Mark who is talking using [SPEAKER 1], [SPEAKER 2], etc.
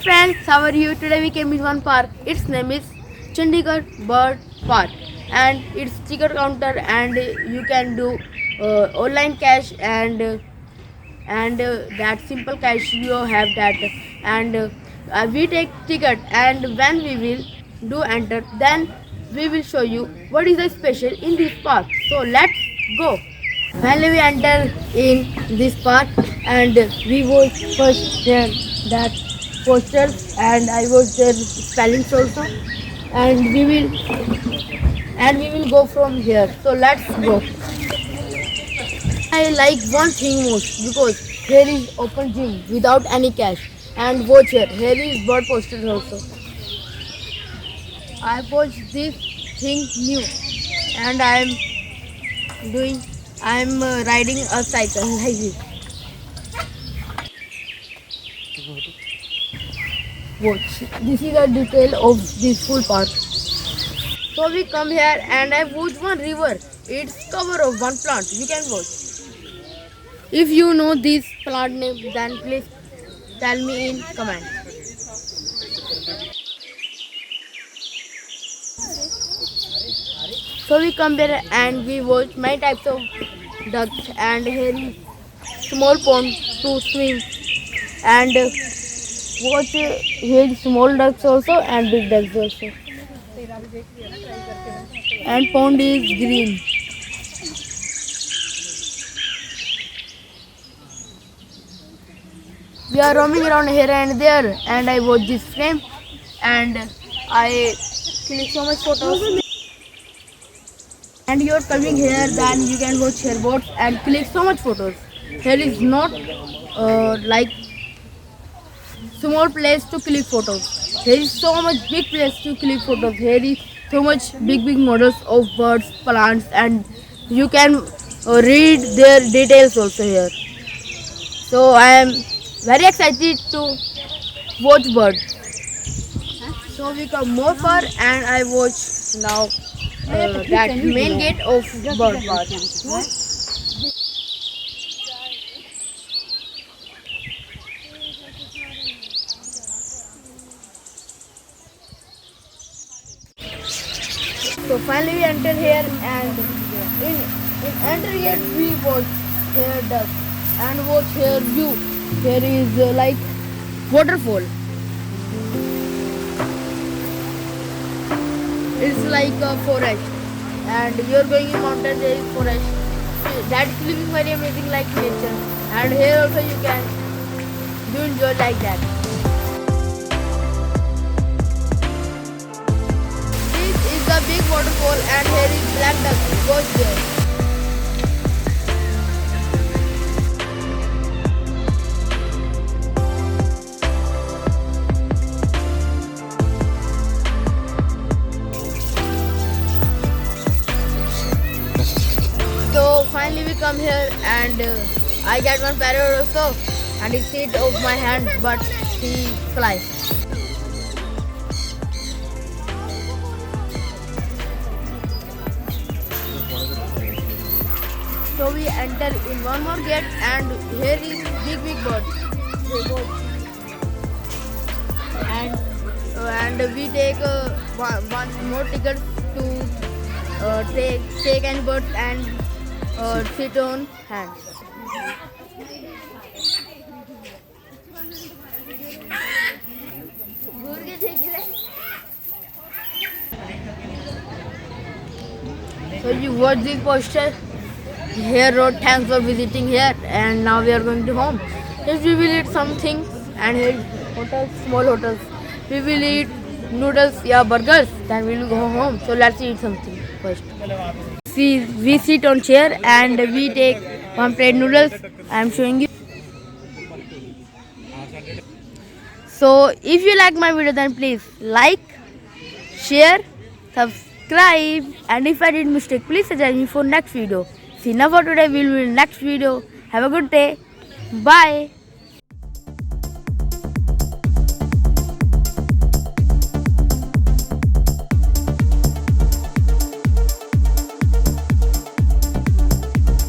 [SPEAKER 1] friends, how are you? Today we came in one park. Its name is Chandigarh Bird Park, and it's ticket counter, and you can do online cash and that simple cash you have that, and we take ticket, and when we will do enter, then we will show you what is the special in this park. So let's go. Finally, we enter in this park, and we was first there that posters, and I was there spellings also, and we will go from here. So let's go. I like one thing most because here is open gym without any cash, and watch here. Here is bird posters also. I watch this thing new, and doing. I'm riding a cycle like this. Watch. This is a detail of this full park. So we come here and I watch one river. It's cover of one plant. You can watch. If you know this plant name, then please tell me in comment. So we come here and we watch many types of ducks, and here is small pond to swim, and watch here is small ducks also and big ducks also, and pond is green. We are roaming around here and there, and I watch this frame, and I click so much photos. And you are coming here, then you can watch here boats and click so much photos. Here is not like small place to click photos. Here is so much big place to click photos. Here is so much big models of birds, plants, and you can read their details also here. So I am very excited to watch birds. So we come more far, and I watch now that main gate of bird park. So finally we enter here, and in enter here we watch here ducks and watch here view. Here is like waterfall. It's like a forest, and you're going in mountain. There is forest. That is looking very amazing like nature. And here also you can do enjoy like that. This is the big waterfall, and here is black duck. Goes there. So finally we come here, and I get one parrot also, and it sit of my hand, but he flies. So we enter in one more gate, and here is big bird. And we take one more ticket to take any bird and sit on hand. So you watch this poster. Here wrote thanks for visiting here, and now we are going to home. If we will eat something, and here is hotels, small hotels. We will eat noodles, yeah, burgers, then we will go home. So let's eat something first. See, we sit on chair and we take one plate noodles. I am showing you. So if you like my video, then please like, share, subscribe, and if I did mistake, please suggest me for next video. See, now for today, we will next video. Have a good day. Bye.